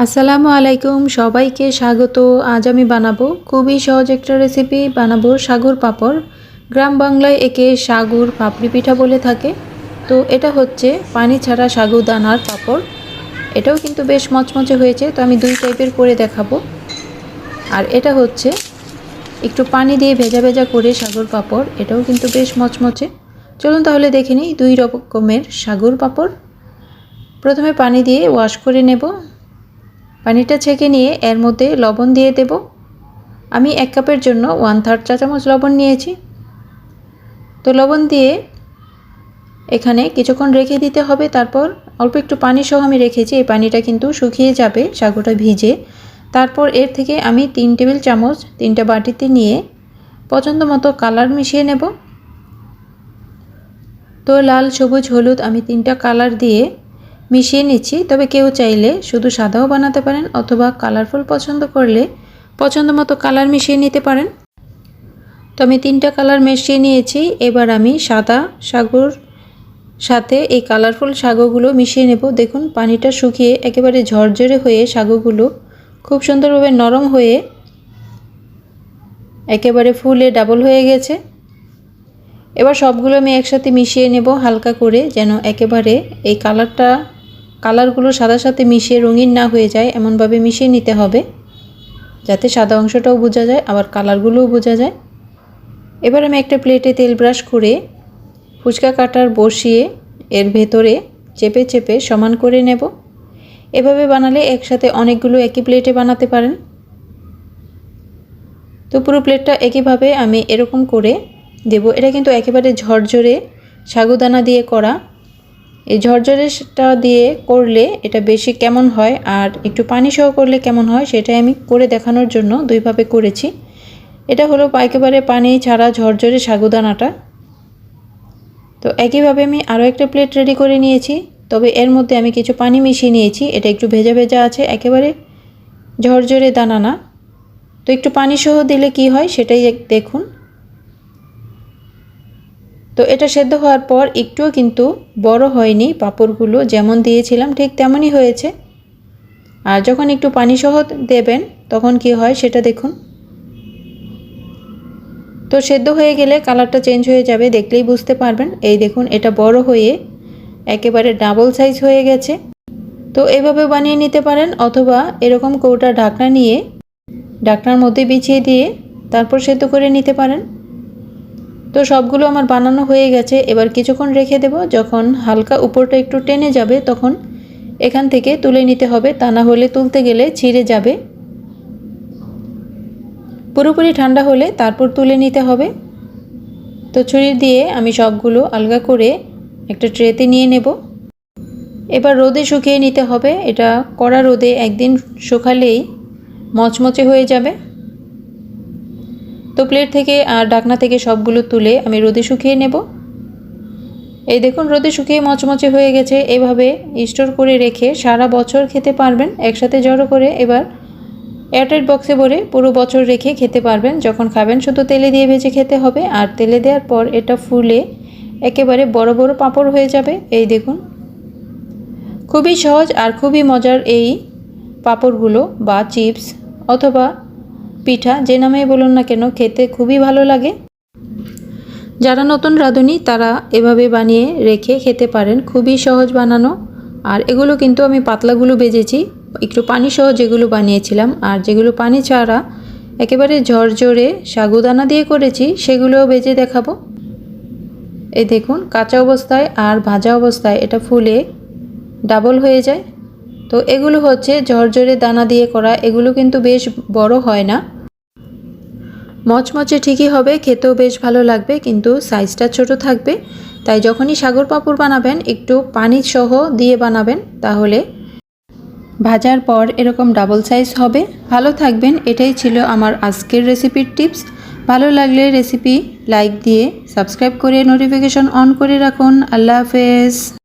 আসসালামু আলাইকুম, সবাইকে স্বাগত। আজ আমি বানাবো খুবই সহজ একটা রেসিপি, বানাবো সাগুর পাঁপড়। গ্রাম বাংলায় একে সাগুর পাপড়ি পিঠা বলে থাকে। তো এটা হচ্ছে পানি ছাড়া সাগুদানার পাঁপড়। এটাও কিন্তু বেশ মচমচে হয়েছে, তো আমি দুই টাইপের করে দেখাবো। আর এটা হচ্ছে একটু পানি দিয়ে ভেজা ভেজা করে সাগুর পাঁপড়, এটাও কিন্তু বেশ মচমচে। চলুন তাহলে দেখে নিই দুই রকমের সাগুর পাঁপড়। প্রথমে পানি দিয়ে ওয়াশ করে নেব। পানিটা ছেঁকে নিয়ে এর মধ্যে লবণ দিয়ে দেব। আমি 1 কাপের জন্য 1/3 চা চামচ লবণ নিয়েছি। তো লবণ দিয়ে এখানে কিছুক্ষণ রেখে দিতে হবে। তারপর অল্প একটু পানি সহ আমি রেখেছি, এই পানিটা কিন্তু শুকিয়ে যাবে সাগুটা ভিজে। তারপর এর থেকে আমি 3 টেবিল চামচ 3টা বাটিতে নিয়ে পছন্দ মতো কালার মিশিয়ে নেব। তো লাল, সবুজ, হলুদ আমি 3টা কালার দিয়ে মিশিয়ে নিচ্ছি। তবে কেউ চাইলে শুধু সাদাও বানাতে পারেন, অথবা কালারফুল পছন্দ করলে পছন্দ মতো কালার মিশিয়ে নিতে পারেন। তো আমি 3টা কালার মিশিয়ে নিয়েছি। এবার আমি সাদা সাগুর সাথে এই কালারফুল সাগুগুলো মিশিয়ে নেব। দেখুন পানিটা শুকিয়ে একেবারে ঝরঝরে হয়ে সাগুগুলো খুব সুন্দরভাবে নরম হয়ে একেবারে ফুলে ডাবল হয়ে গেছে। এবার সবগুলো আমি একসাথে মিশিয়ে নেব হালকা করে, যেন একেবারে এই কালারগুলো সাদার সাথে মিশিয়ে রঙিন না হয়ে যায়। এমনভাবে মিশিয়ে নিতে হবে যাতে সাদা অংশটাও বোঝা যায়, আবার কালারগুলোও বোঝা যায়। এবার আমি একটা প্লেটে তেল ব্রাশ করে ফুচকা কাটার বসিয়ে এর ভেতরে চেপে চেপে সমান করে নেব। এভাবে বানালে একসাথে অনেকগুলো একই প্লেটে বানাতে পারেন। তো পুরো প্লেটটা একইভাবে আমি এরকম করে দেব। এটা কিন্তু একেবারে ঝরঝরে সাগুদানা দিয়ে করা। এই ঝরঝরেটা দিয়ে করলে এটা বেশি কেমন হয় আর একটু পানি সহ করলে কেমন হয় সেটাই আমি করে দেখানোর জন্য দুইভাবে করেছি। এটা হলো একেবারে পানি ছাড়া ঝরঝরে সাগুদানাটা। তো একইভাবে আমি আরও একটা প্লেট রেডি করে নিয়েছি, তবে এর মধ্যে আমি কিছু পানি মিশিয়ে নিয়েছি। এটা একটু ভেজা ভেজা আছে, একেবারে ঝরঝরে দানা না। তো একটু পানি সহ দিলে কি হয় সেটাই দেখুন। তো এটা সেদ্ধ হওয়ার পর একটুও কিন্তু বড় হয়নি, পাঁপড়গুলো যেমন দিয়েছিলাম ঠিক তেমনই হয়েছে। আর যখন একটু পানি সহ দেবেন তখন কি হয় সেটা দেখুন। তো সেদ্ধ হয়ে গেলে কালারটা চেঞ্জ হয়ে যাবে, দেখলেই বুঝতে পারবেন। এই দেখুন এটা বড় হয়ে একেবারে ডাবল সাইজ হয়ে গেছে। তো এভাবে বানিয়ে নিতে পারেন, অথবা এরকম কৌটা ঢাকনা নিয়ে ঢাকনার মধ্যে বিছিয়ে দিয়ে তারপর সেদ্ধ করে নিতে পারেন। তো সবগুলো আমার বানানো হয়ে গেছে। এবার কিছুক্ষণ রেখে দেব। যখন হালকা উপরটা একটু টেনে যাবে তখন এখান থেকে তুলে নিতে হবে, তা না হলে তুলতে গেলে ছিঁড়ে যাবে। পুরোপুরি ঠান্ডা হলে তারপর তুলে নিতে হবে। তো ছুরি দিয়ে আমি সবগুলো আলগা করে একটা ট্রেতে নিয়ে নেব। এবার রোদে শুকিয়ে নিতে হবে। এটা কড়া রোদে একদিন শুকালেই মচমচে হয়ে যাবে। তো প্লেট থেকে আর ঢাকনা থেকে সবগুলো তুলে আমি রোদে শুকিয়ে নেব। এই দেখুন রোদে শুকিয়ে মচমচে হয়ে গেছে। এভাবে স্টোর করে রেখে সারা বছর খেতে পারবেন। একসাথে জড়ো করে এবার এয়ারটাইট বক্সে ভরে পুরো বছর রেখে খেতে পারবেন। যখন খাবেন শুধু তেলে দিয়ে ভেজে খেতে হবে। আর তেলে দেওয়ার পর এটা ফুলে একেবারে বড় বড় পাঁপড় হয়ে যাবে। এই দেখুন খুবই সহজ আর খুবই মজার এই পাঁপড়গুলো, বা চিপস অথবা পিঠা যে নামেই বলুন না কেন, খেতে খুবই ভালো লাগে। যারা নতুন রাঁধুনি তারা এভাবে বানিয়ে রেখে খেতে পারেন, খুবই সহজ বানানো। আর এগুলো কিন্তু আমি পাতলাগুলো ভেজেছি, একটু পানি সহ যেগুলো বানিয়েছিলাম। আর যেগুলো পানি ছাড়া একেবারে ঝরঝরে সাগুদানা দিয়ে করেছি সেগুলোও ভেজে দেখাবো। এই দেখুন কাঁচা অবস্থায় আর ভাজা অবস্থায় এটা ফুলে ডাবল হয়ে যায়। তো এগুলো হচ্ছে ঝরঝরে দানা দিয়ে করা, এগুলো কিন্তু বেশ বড় হয় না, মচমচে ঠিকই হবে, খেতেও বেশ ভালো লাগবে, কিন্তু সাইজটা ছোট থাকবে। তাই যখনই সাগর পাঁপড় বানাবেন একটু পানি সহ দিয়ে বানাবেন, তাহলে ভাজার পর এরকম ডাবল সাইজ হবে। ভালো থাকবেন। এটাই ছিল আমার আজকের রেসিপির টিপস। ভালো লাগলে রেসিপি লাইক দিয়ে সাবস্ক্রাইব করে নোটিফিকেশন অন করে রাখুন। আল্লাহ হাফেজ।